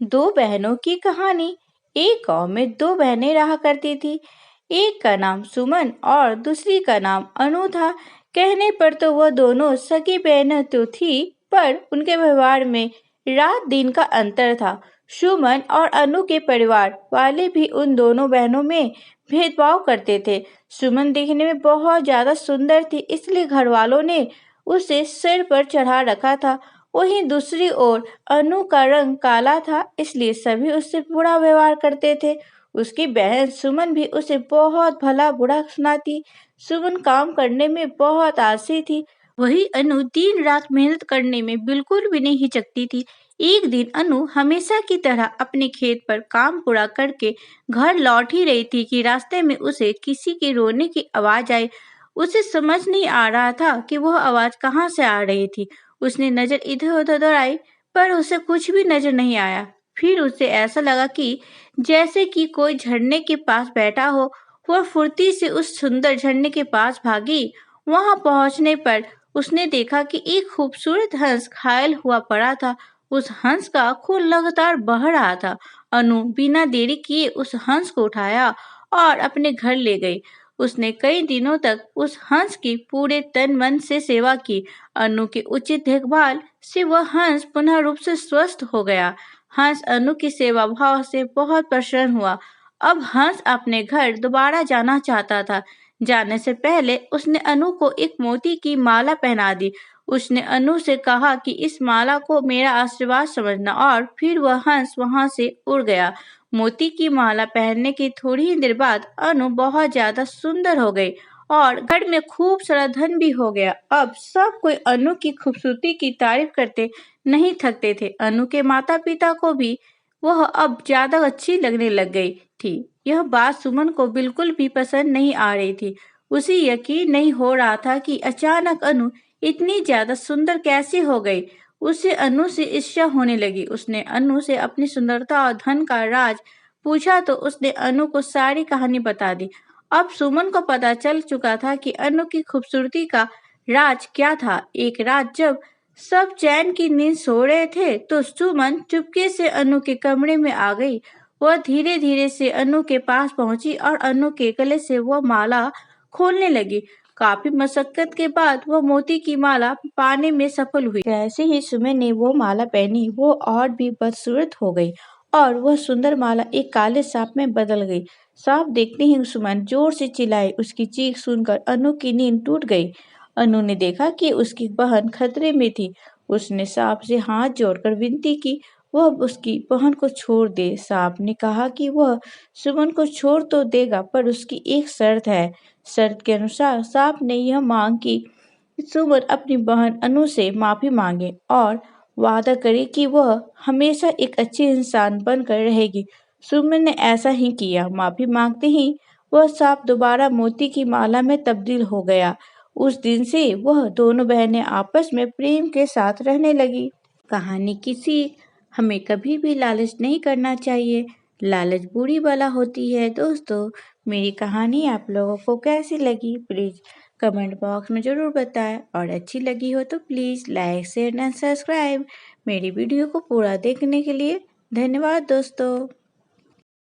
दो बहनों की कहानी। एक गांव में दो बहनें रहा करती थी। एक का नाम सुमन और दूसरी का नाम अनु था। कहने पर तो वह दोनों सगी बहनें तो थी, पर उनके व्यवहार में रात दिन का अंतर था। सुमन और अनु के परिवार वाले भी उन दोनों बहनों में भेदभाव करते थे। सुमन देखने में बहुत ज्यादा सुंदर थी, इसलिए घर वालों ने उसे सिर पर चढ़ा रखा था। वहीं दूसरी ओर अनु का रंग काला था, इसलिए सभी उससे बुरा व्यवहार करते थे। उसकी बहन सुमन भी उसे बहुत भला बुरा सुनाती। सुमन काम करने में बहुत आलसी थी, वही अनु दिन रात मेहनत करने में बिल्कुल भी नहीं हिचकती थी। एक दिन अनु हमेशा की तरह अपने खेत पर काम पूरा करके घर लौट ही रही थी कि रास्ते में उसे किसी के रोने की आवाज आई। उसे समझ नहीं आ रहा था कि वह आवाज कहाँ से आ रही थी। उसने नजर इधर-उधर दौड़ाई, पर उसे कुछ भी नजर नहीं आया। फिर उसे ऐसा लगा कि जैसे कि कोई झरने के पास बैठा हो। वह फुर्ती से उस सुंदर झरने के पास भागी। वहां पहुंचने पर उसने देखा कि एक खूबसूरत हंस घायल हुआ पड़ा था। उस हंस का खून लगातार बह रहा था। अनु बिना देरी किए उस हंस को उठाया और अपने घर ले गई। उसने कई दिनों तक उस हंस की पूरे तन मन से सेवा की। अनु की उचित देखभाल से वह हंस पुनः रूप से स्वस्थ हो गया। हंस अनु की सेवा भाव से बहुत प्रसन्न हुआ। अब हंस अपने घर दोबारा जाना चाहता था। जाने से पहले उसने अनु को एक मोती की माला पहना दी। उसने अनु से कहा कि इस माला को मेरा आशीर्वाद समझना, और फिर वह हंस वहां से उड़ गया। मोती की माला पहनने की थोड़ी ही देर बाद अनु बहुत ज्यादा सुंदर हो गई और घर में खूब सारा धन भी हो गया। अब सब कोई अनु की खूबसूरती की तारीफ करते नहीं थकते थे। अनु के माता पिता को भी वह अब ज्यादा अच्छी लगने लग गई थी। यह बात सुमन को बिल्कुल भी पसंद नहीं आ रही थी। उसे यकीन नहीं हो रहा था कि अचानक अनु इतनी ज्यादा सुंदर कैसे हो गई। उसे अनु से ईर्ष्या होने लगी। उसने अनु से अपनी सुंदरता और धन का राज पूछा तो उसने अनु को सारी कहानी बता दी। अब सुमन को पता चल चुका था कि अनु की खूबसूरती का राज क्या था। एक रात जब सब चैन की नींद सो रहे थे, तो सुमन चुपके से अनु के कमरे में आ गई। वह धीरे धीरे से अनु के पास पहुंची और अनु के गले से वह माला खोलने लगी। काफी मशक्कत के बाद वह मोती की माला पाने में सफल हुई। जैसे ही सुमन ने वो माला पहनी, वो और भी बदसूरत हो गई और वह सुंदर माला एक काले सांप में बदल गई। सांप देखते ही सुमन जोर से चिल्लाई। उसकी चीख सुनकर अनु की नींद टूट गई। अनु ने देखा कि उसकी बहन खतरे में थी। उसने सांप से हाथ जोड़कर विनती की, वह उसकी बहन को छोड़ दे। सांप ने कहा कि वह सुमन को छोड़ तो देगा, पर उसकी एक शर्त है। शर्त के अनुसार सांप ने यह मांग की सुमन अपनी बहन अनु से माफी मांगे और वादा करे कि वह हमेशा एक अच्छी इंसान बनकर रहेगी। सुमन ने ऐसा ही किया। माफी मांगते ही वह सांप दोबारा मोती की माला में तब्दील हो गया। उस दिन से वह दोनों बहनें आपस में प्रेम के साथ रहने लगी। कहानी की सीख, हमें कभी भी लालच नहीं करना चाहिए। लालच बुरी बला होती है। दोस्तों, मेरी कहानी आप लोगों को कैसी लगी प्लीज़ कमेंट बॉक्स में ज़रूर बताएं, और अच्छी लगी हो तो please like share and subscribe. मेरी वीडियो को पूरा देखने के लिए धन्यवाद दोस्तों।